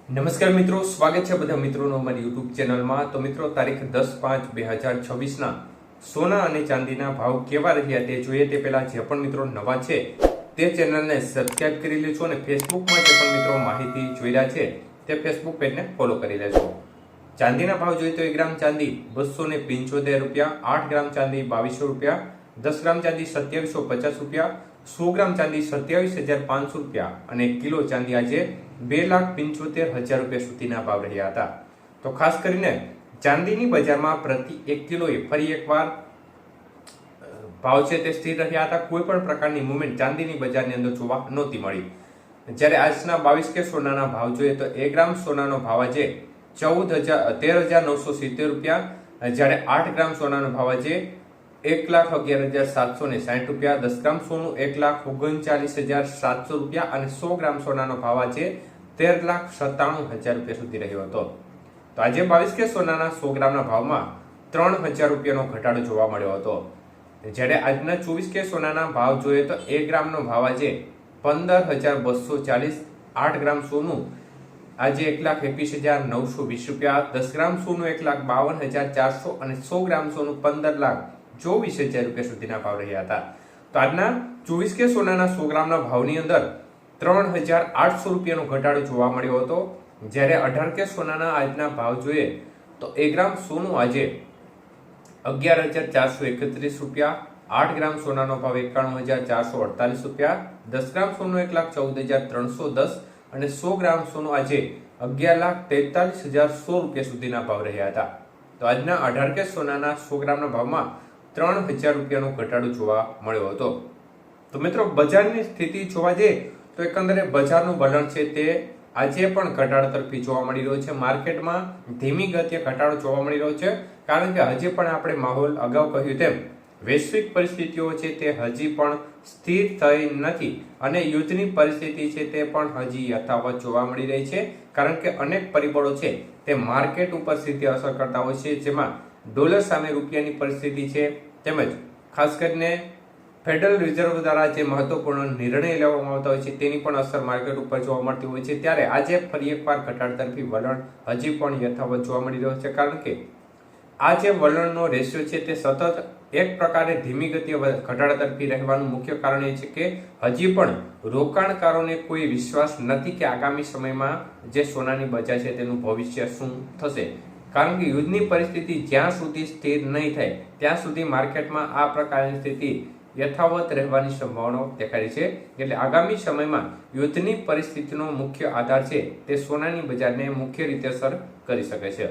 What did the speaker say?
નમસ્કાર મિત્રો, સ્વાગત છે બધા મિત્રોનો અમારી યુટ્યુબ ચેનલમાં। તો મિત્રો, તારીખ 10/5/2026ના સોના અને ચાંદીના ભાવ કેવા રહ્યા તે જોઈએ તે પહેલા જે પણ મિત્રો નવા છે તે ચેનલને સબસ્ક્રાઇબ કરી લેજો અને ફેસબુકમાં જે પણ મિત્રો માહિતી જોઈ રહ્યા છે તે ફેસબુક પેજને ફોલો કરી લેજો। ચાંદીના ભાવ જોઈએ તો 1 ગ્રામ ચાંદી 275 રૂપિયા, 8 ગ્રામ ચાંદી 2200 રૂપિયા, 10 ગ્રામ ચાંદી 2750 રૂપિયા, 100 ગ્રામ ચાંદી 27,500 રૂપિયા અને 1 કિલો ચાંદી આજે 2,75,000 રૂપિયા સુધીના ભાવ રહ્યા હતા। તો ખાસ કરીને ચાંદીની બજારમાં પ્રતિ 1 કિલોએ ફરી એકવાર ભાવ છે તે સ્થિર રહ્યા હતા। કોઈ પણ પ્રકારની મુવમેન્ટ ચાંદીની બજારની અંદર જોવા નહોતી મળી। જ્યારે આજના 22 કે સોનાના ભાવ જોઈએ તો 1 ગ્રામ સોનાનો ભાવ આજે 13,970 રૂપિયા, જ્યારે 8 ગ્રામ સોનાનો ભાવ આજે 1,11,760 રૂપિયા, 10 ગ્રામ સોનું 1,39,700 રૂપિયા અને 100 ગ્રામ સોનાનો ભાવ આજે 13,97,000 રૂપિયા સુધી રહ્યો હતો। તો આજે 22 કે સોનાના 100 ગ્રામના ભાવમાં 3,000 રૂપિયાનો ઘટાડો જોવા મળ્યો હતો। જ્યારે આજના 24 કે સોનાના ભાવ જોઈએ તો 1 ગ્રામનો ભાવ આજે 15,240, 8 ગ્રામ સોનું આજે 1,21,920 રૂપિયા, 10 ગ્રામ સોનું 1,52,400 અને 100 ગ્રામ સોનું 15,24,000 રૂપિયા સુધીના ભાવ રહ્યા હતા। તો આજના 24 કે સોનાના 100 ગ્રામના ભાવની અંદર 3,800 રૂપિયાનો ઘટાડો જોવા મળ્યો હતો। જ્યારે 18 કે સોનાના આજના ભાવ જોઈએ તો 1 ગ્રામ સોનું આજે 11,431 રૂપિયા, 8 ગ્રામ સોનાનો ભાવ 91,448 રૂપિયા, 10 ગ્રામ સોનું 1,14,310 અને 100 ગ્રામ સોનું આજે 11,43,100 રૂપિયા સુધીના ભાવ રહ્યા હતા। તો આજના 18 કે સોનાના 100 ગ્રામના ભાવમાં 3,000 રૂપિયાનો ઘટાડો જોવા મળ્યો હતો। તો મિત્રો, બજારની સ્થિતિ જોવા જઈએ તો એકંદરે બજારનું વલણ છે તે આજે પણ ઘટાડા તરફી જોવા મળી રહ્યો છે। માર્કેટમાં ધીમી ગતિએ ઘટાડો જોવા મળી રહ્યો છે, કારણ કે હજી પણ આપણે માહોલ અગાઉ કહ્યું તેમ વૈશ્વિક પરિસ્થિતિઓ છે તે હજી પણ સ્થિર થઈ નથી અને યુદ્ધની પરિસ્થિતિ છે તે પણ હજી યથાવત જોવા મળી રહી છે, કારણ કે અનેક પરિબળો છે તે માર્કેટ ઉપર સીધી અસર કરતા હોય છે, જેમાં ડોલર સામે રૂપિયાની પરિસ્થિતિ છે, તેમજ ખાસ કરીને ફેડરલ રિઝર્વ દ્વારા જે મહત્વપૂર્ણ નિર્ણય લેવામાં આવતા હોય છે તેની પણ અસર માર્કેટ ઉપર જોવા મળતી હોય છે। ત્યારે આજે ફરી એકવાર ઘટાડા તરફી વલણ હજી પણ યથાવત જોવા મળી રહ્યો છે, કારણ કે આ જે વલણનો રેશિયો છે તે સતત એક પ્રકારે ધીમી ગતિએ ઘટાડા તરફી રહેવાનું મુખ્ય કારણ એ છે કે હજી પણ રોકાણકારોને કોઈ વિશ્વાસ નથી કે આગામી સમયમાં જે સોનાની બજાર છે તેનું ભવિષ્ય શું થશે, કારણ કે યુદ્ધની પરિસ્થિતિ જ્યાં સુધી સ્થિર નહીં થાય ત્યાં સુધી માર્કેટમાં આ પ્રકારની સ્થિતિ યથાવત રહેવાની સંભાવનાઓ દેખાય છે। એટલે આગામી સમયમાં યુદ્ધની પરિસ્થિતિનો મુખ્ય આધાર છે તે સોનાની બજારને મુખ્ય રીતે અસર કરી શકે છે।